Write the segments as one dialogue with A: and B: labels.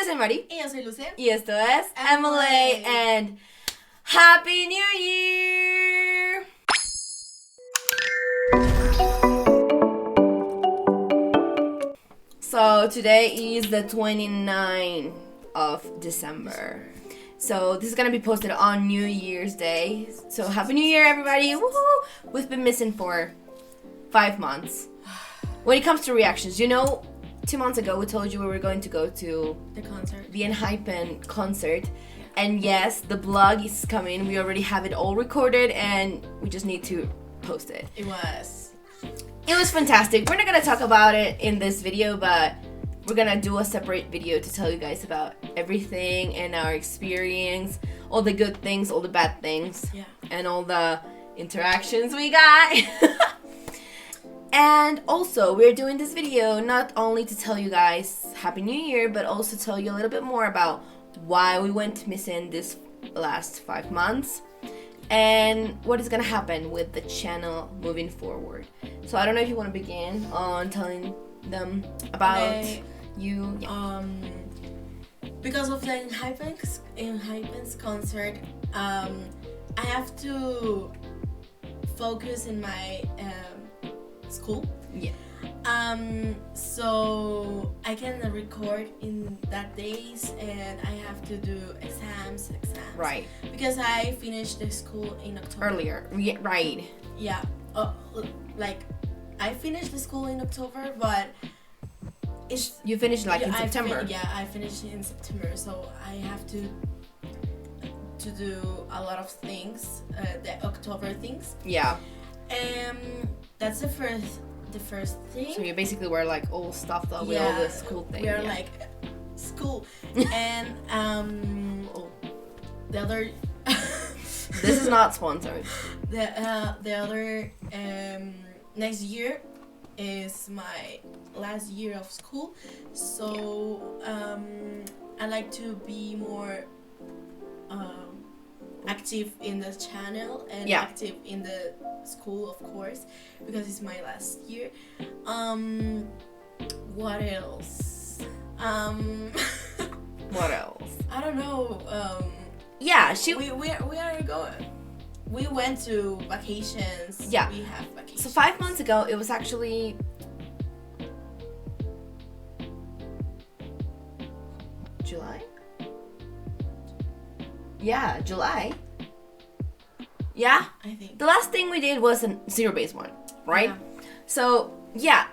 A: soy Mari.
B: Y yo soy Luce.
A: Y esto es
B: Emily.
A: And Happy New Year! So today is the 29th of December. So this is gonna be posted on New Year's Day. So Happy New Year, everybody! Woohoo! We've been missing for 5 months. When it comes to reactions, 2 months ago we told you we were going to go to
B: The concert.
A: the Enhypen concert. And yes, the blog is coming. We already have it all recorded and we just need to post it.
B: It was
A: Fantastic. We're not gonna talk about it in this video, but we're gonna do a separate video to tell you guys about everything and our experience, all the good things, all the bad things,
B: Yeah.
A: and all the interactions we got. And also, we're doing this video not only to tell you guys Happy New Year, but also tell you a little bit more about why we went missing this last 5 months and what is gonna happen with the channel moving forward. So I don't know if you want to begin on telling them about you. Yeah.
B: Because of the Enhypen's concert, I have to focus in my school.
A: Yeah.
B: So I can record in that days, and I have to do exams.
A: Right.
B: Because I finished the school in October.
A: Earlier. Yeah, right.
B: Yeah. Like I finished the school in October, but it's
A: You finished like in
B: I
A: September.
B: I finished in September, so I have to do a lot of things, the October things.
A: Yeah.
B: That's the first thing.
A: So you basically were like all stuffed up with all the school things.
B: We are like school, and the other.
A: This is not sponsored.
B: The other next year is my last year of school, so I like to be more active in the channel and active in the school, of course, because it's my last year. What else?
A: What else?
B: I don't know.
A: Yeah,
B: we are going. We went to vacations.
A: Yeah.
B: We have vacations.
A: So 5 months ago, it was actually July? Yeah, July. Yeah?
B: I think.
A: The last thing we did was a zero base one, right?
B: Yeah.
A: So, yeah,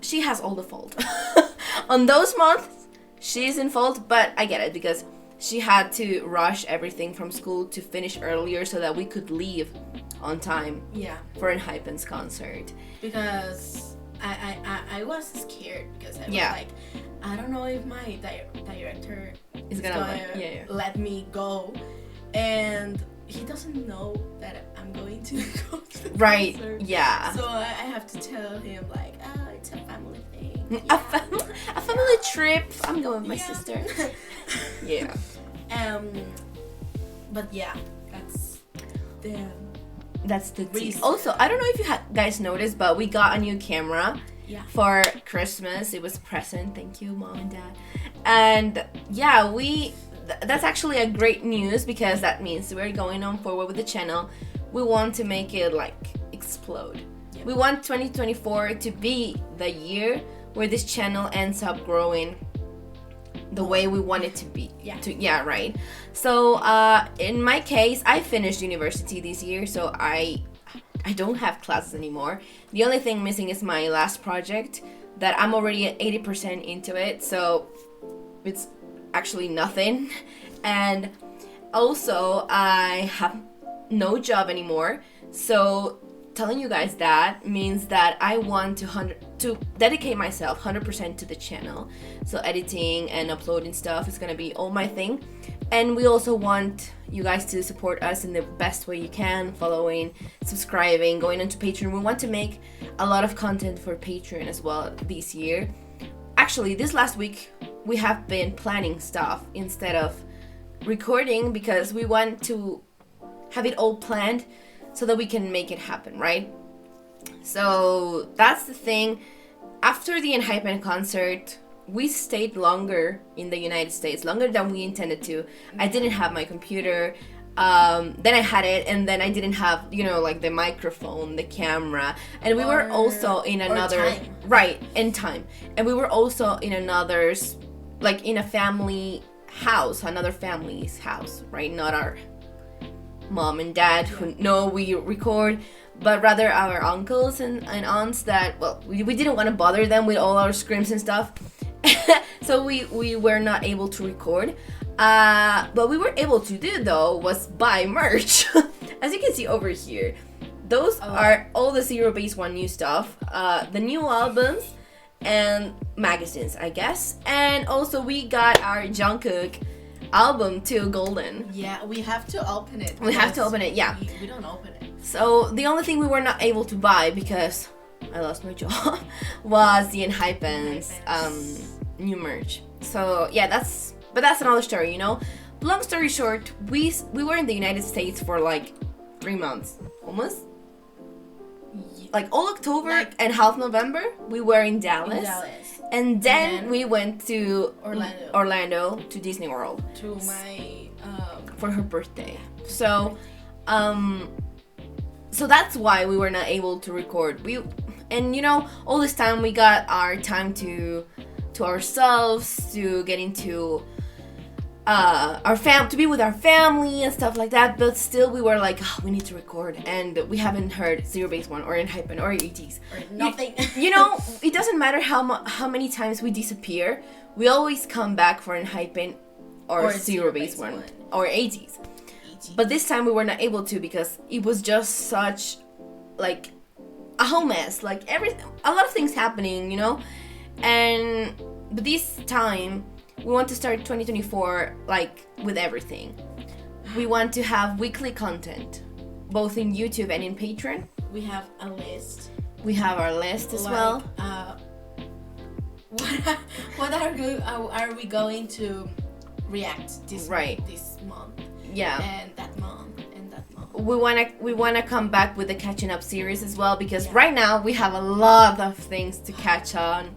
A: she has all the fault. On those months, she's in fault, but I get it because she had to rush everything from school to finish earlier so that we could leave on time
B: Yeah.
A: for Enhypen's concert.
B: Because I was scared because I was
A: Yeah.
B: like, I don't know if my director
A: Is gonna
B: let me go, and he doesn't know that I'm going to go to the
A: Right,
B: concert.
A: yeah.
B: So I have to tell him like, it's a family thing.
A: A family trip. I'm going with my
B: Yeah.
A: sister. Yeah.
B: But yeah,
A: That's the tea.
B: Reason.
A: Also, I don't know if you guys noticed, but we got a new camera
B: yeah.
A: for Christmas. It was a present. Thank you, Mom and Dad. And yeah, that's actually a great news because that means we're going on forward with the channel. We want to make it like explode.
B: Yeah.
A: We want 2024 to be the year where this channel ends up growing the way we want it to be.
B: Yeah.
A: Right. So in my case, I finished university this year, so I don't have classes anymore. The only thing missing is my last project that I'm already at 80% into it, so it's actually nothing. And also I have no job anymore, so telling you guys that means that I want to dedicate myself 100% to the channel. So editing and uploading stuff is gonna be all my thing. And we also want you guys to support us in the best way you can, following, subscribing, going onto Patreon. We want to make a lot of content for Patreon as well this year. Actually, this last week we have been planning stuff instead of recording because we want to have it all planned so that we can make it happen, right? So that's the thing. After the Enhypen concert, we stayed longer in the United States, longer than we intended to. I didn't have my computer. Then I had it, and then I didn't have, like the microphone, the camera, and we were also in another
B: time.
A: right in time, and we were also in another's, like in a family house, another family's house, right? Not our mom and dad who know we record, but rather our uncles and aunts that, well, we didn't want to bother them with all our screams and stuff. So we were not able to record. But we were able to do, though, was buy merch. As you can see over here, those are all the Zero Base One new stuff, the new albums and magazines, I guess. And also we got our Jungkook album too, Golden.
B: Yeah, we have to open it.
A: We have to open it, yeah.
B: We don't open it.
A: So the only thing we were not able to buy, because I lost my job, was the Enhypen's new merch. So yeah, that's another story, Long story short, we were in the United States for like 3 months, almost. Like all October and half November, we were in Dallas. And then we went to Orlando to Disney World.
B: To my
A: for her birthday. So so that's why we were not able to record. All this time we got our time to ourselves, to get into to be with our family and stuff like that, but still we were like, we need to record, and we haven't heard Zero Base One or Enhypen or ETs
B: or nothing.
A: It doesn't matter how many times we disappear, we always come back for Enhypen or Zero Base One or ETs. But this time we were not able to, because it was just such like a whole mess, like a lot of things happening, but this time we want to start 2024 like with everything. We want to have weekly content, both in YouTube and in Patreon.
B: We have a list.
A: We have our list as well.
B: What are we going to react this month?
A: Yeah.
B: And that month.
A: We wanna come back with the catching up series as well, because right now we have a lot of things to catch on.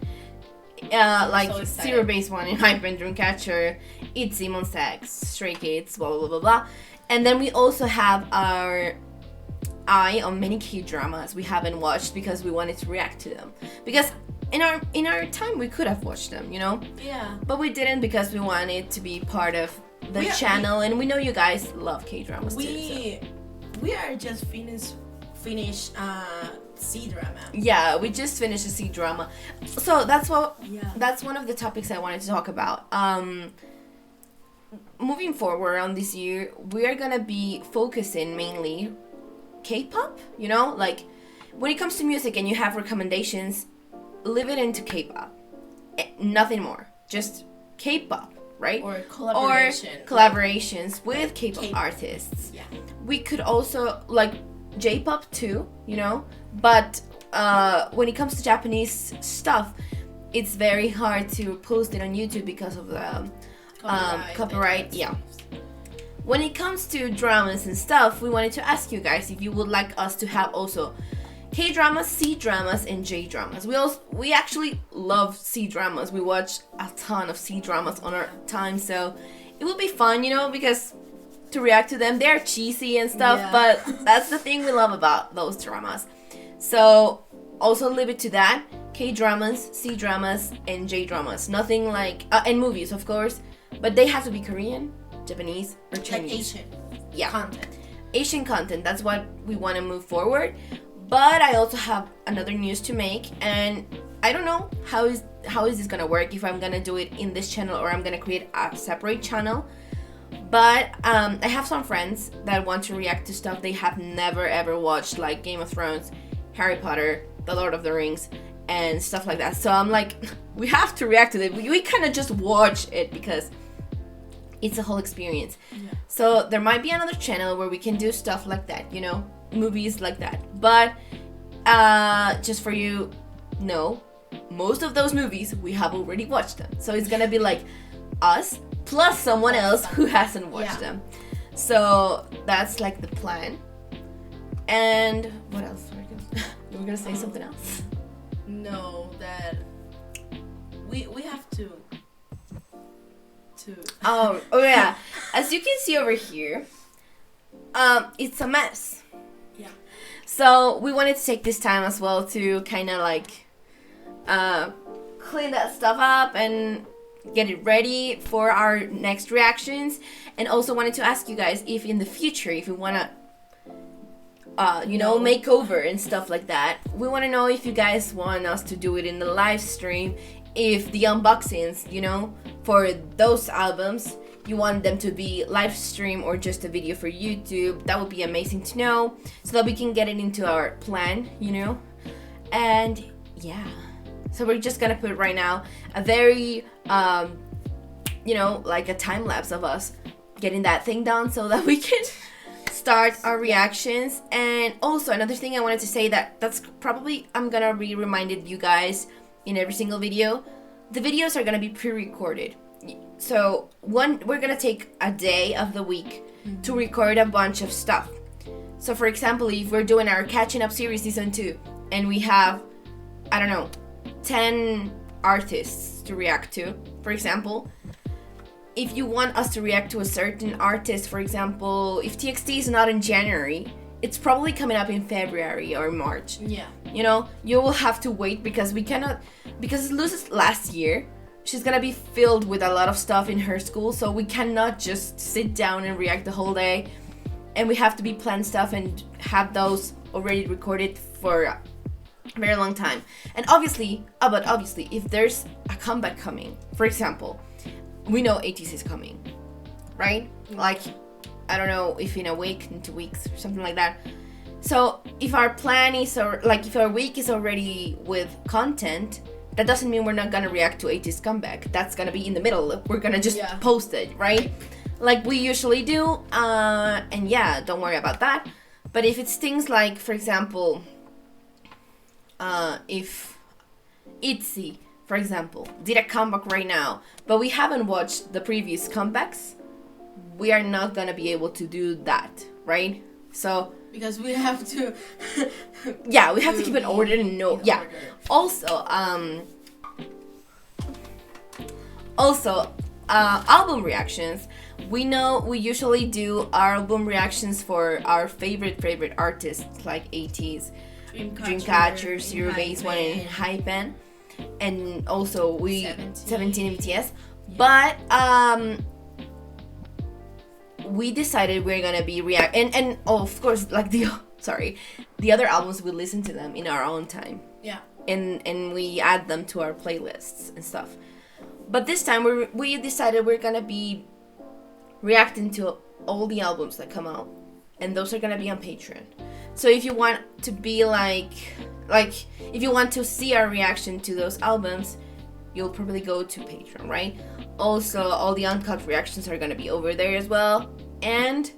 A: Like so Zero Base One, Enhypen, Dreamcatcher, ITZY, Monsta X, Stray Kids, blah blah blah blah. And then we also have our eye on many K-dramas we haven't watched, because we wanted to react to them. Because in our time we could have watched them,
B: Yeah.
A: But we didn't, because we wanted to be part of the channel, and we know you guys love K-dramas too. So.
B: We are just finished C-drama.
A: Yeah, we just finished a C-drama. So that's one of the topics I wanted to talk about. Moving forward on this year, we are gonna be focusing mainly K-pop, like when it comes to music and you have recommendations, leave it into K-pop. Nothing more. Just K-pop, right?
B: Or collaborations
A: with K-pop artists.
B: Yeah.
A: We could also like J-pop too, but when it comes to Japanese stuff, it's very hard to post it on YouTube because of the copyright. Yeah. When it comes to dramas and stuff, we wanted to ask you guys if you would like us to have also K-dramas, C-dramas, and J-dramas. We actually love C-dramas. We watch a ton of C-dramas on our time, so it would be fun, because to react to them, they're cheesy and stuff, but that's the thing we love about those dramas. So also leave it to that. K-dramas, C-dramas, and J-dramas. Nothing like and movies, of course, but they have to be Korean, Japanese, or Chinese.
B: Like Asian content.
A: Asian content. That's what we want to move forward. But I also have another news to make, and I don't know how is this gonna work, if I'm gonna do it in this channel or I'm gonna create a separate channel. But I have some friends that want to react to stuff they have never ever watched, like Game of Thrones, Harry Potter, The Lord of the Rings, and stuff like that. So I'm like, we have to react to it. We kind of just watch it because it's a whole experience. Yeah. So there might be another channel where we can do stuff like that, movies like that. But just for you know, most of those movies we have already watched them. So it's gonna be like us plus someone else who hasn't watched them. So that's like the plan. And what else? You were gonna say something else?
B: No, that we have to.
A: Oh yeah. As you can see over here, it's a mess.
B: Yeah.
A: So we wanted to take this time as well to kind of like clean that stuff up and get it ready for our next reactions. And also wanted to ask you guys if in the future, if you want to make over and stuff like that. We want to know if you guys want us to do it in the live stream, if the unboxings, for those albums, you want them to be live stream or just a video for YouTube. That would be amazing to know, so that we can get it into our plan, And yeah, so we're just gonna put right now a very, like a time lapse of us getting that thing done so that we can start our reactions. And also another thing I wanted to say, that's probably I'm gonna be reminded you guys in every single video. The videos are gonna be pre-recorded, so we're gonna take a day of the week to record a bunch of stuff. So for example, if we're doing our catching up series season 2 and we have, I don't know, 10 artists to react to, for example, if you want us to react to a certain artist, for example, if TXT is not in January, it's probably coming up in February or March.
B: Yeah.
A: You will have to wait because we cannot, because Luz's last year, she's gonna be filled with a lot of stuff in her school, so we cannot just sit down and react the whole day. And we have to be planned stuff and have those already recorded for a very long time. And obviously, if there's a comeback coming, for example, we know 80s is coming, right? Like, I don't know if in a week, in 2 weeks, or something like that. So if our plan is, if our week is already with content, that doesn't mean we're not gonna react to 80s comeback. That's gonna be in the middle. We're gonna just post it, right? Like we usually do. And yeah, don't worry about that. But if it's things like, for example, if ITZY, for example, did a comeback right now, but we haven't watched the previous comebacks, we are not gonna be able to do that, right? So
B: because we have to
A: yeah, we have to keep it ordered and know. Yeah. Also album reactions. We know we usually do our album reactions for our favorite artists like 80s, Dreamcatcher, Zero Base One, and Hypen, and also 17 BTS. But we decided we're gonna be and of course, like the other albums, we listen to them in our own time.
B: Yeah.
A: And we add them to our playlists and stuff. But this time we decided we're gonna be reacting to all the albums that come out, and those are gonna be on Patreon. So if you want to be like if you want to see our reaction to those albums, you'll probably go to Patreon, right? Also, all the uncut reactions are gonna be over there as well. And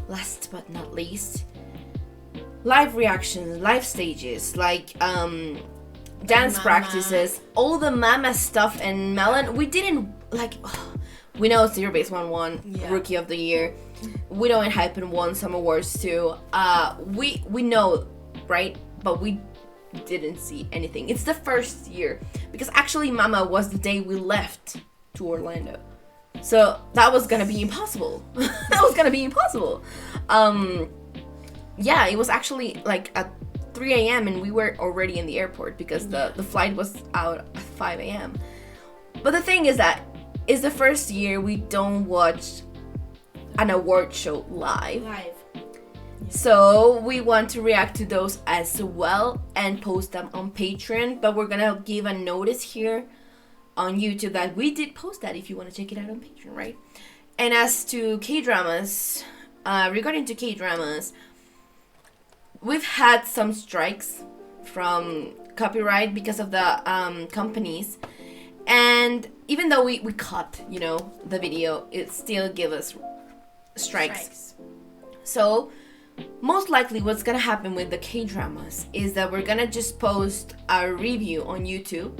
A: last but not least, live reactions, live stages, like dance practices, all the Mama stuff and Melon. We didn't we know Zero Base One won Rookie of the Year. We know Hypen won some awards too. We know, right? But we didn't see anything. It's the first year because actually Mama was the day we left to Orlando, so that was gonna be impossible. Yeah, it was actually like at 3 a.m. and we were already in the airport because the flight was out at 5 a.m. But the thing is that it's the first year we don't watch an award show live. So we want to react to those as well and post them on Patreon. But we're gonna give a notice here on YouTube that we did post that if you want to check it out on Patreon, right? And as to K-dramas, regarding to K-dramas, we've had some strikes from copyright because of the companies. And even though we cut, the video, it still give us strikes. So most likely what's gonna happen with the K-dramas is that we're gonna just post our review on YouTube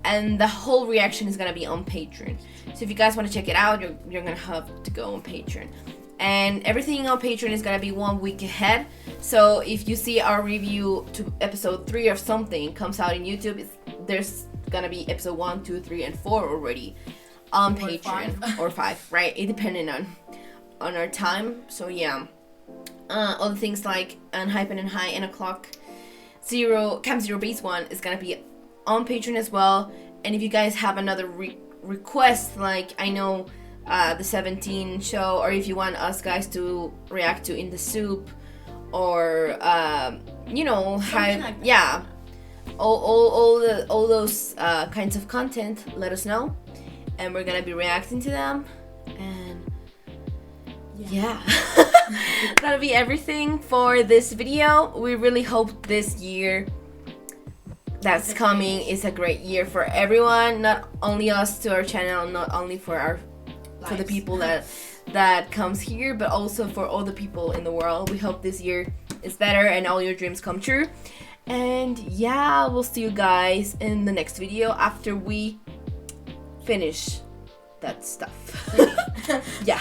A: and the whole reaction is gonna be on Patreon. So if you guys want to check it out, you're gonna have to go on Patreon. And everything on Patreon is gonna be 1 week ahead. So if you see our review to episode 3 or something comes out in YouTube, there's gonna be episode 1, 2, 3, and 4 already on
B: Or
A: Patreon.
B: 5.
A: Or 5, right? It depending on our time. So yeah. Other things like Unhypen and High and O'Clock Camp Zero Base 1 is gonna be on Patreon as well. And if you guys have another request, like I know the 17 show, or if you want us guys to react to In the Soup, or you know,
B: Something like that.
A: yeah, all those kinds of content, let us know, and we're gonna be reacting to them. And yeah. That'll be everything for this video. We really hope this year that's coming is a great year for everyone, not only us to our channel, not only for the
B: Lives.
A: people that comes here, but also for all the people in the world. We hope this year is better and all your dreams come true. And yeah, we'll see you guys in the next video after we finish that stuff. Yeah.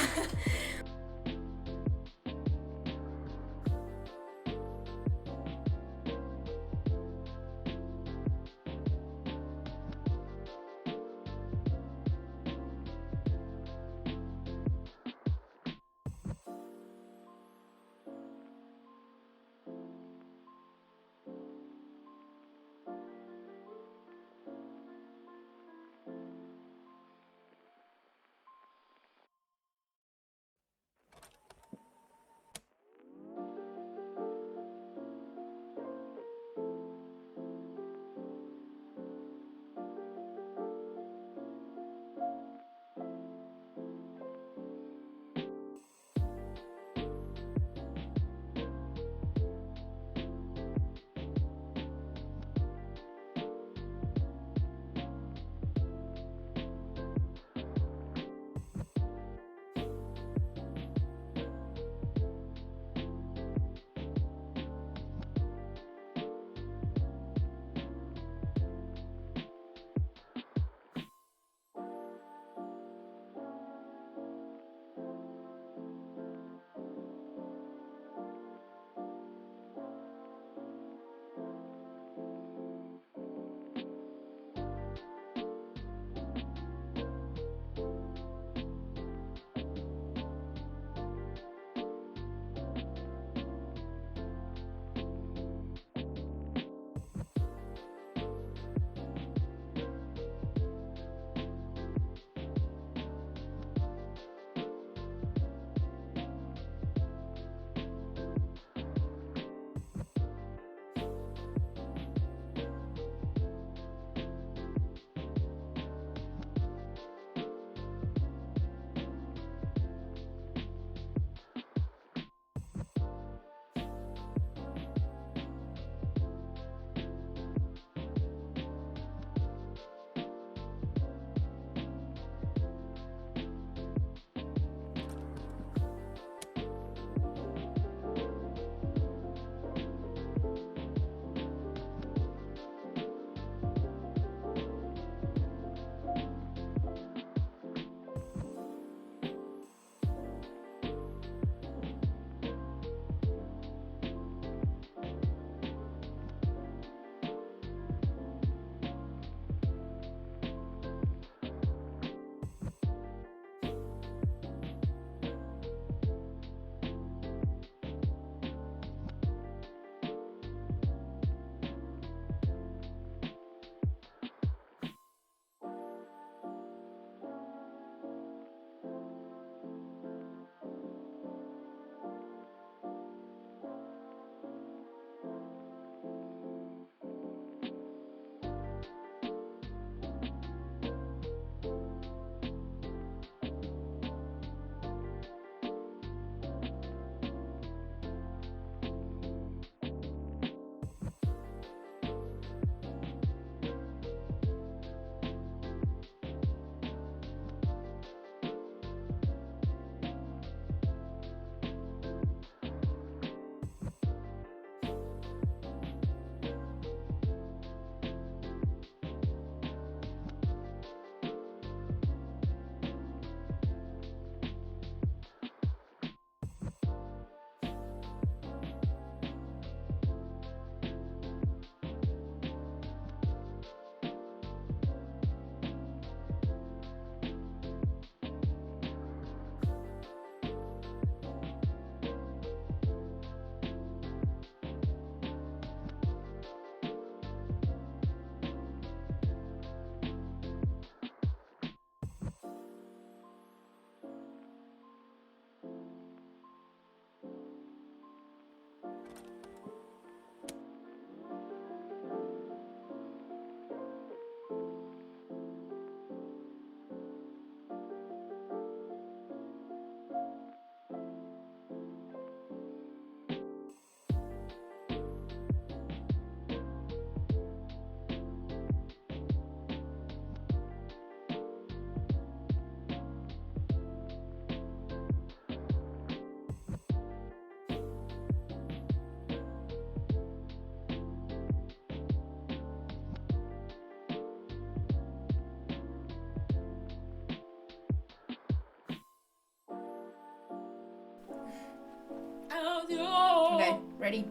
A: Ready?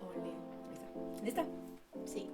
A: Ole. ¿Lista?
B: Sí.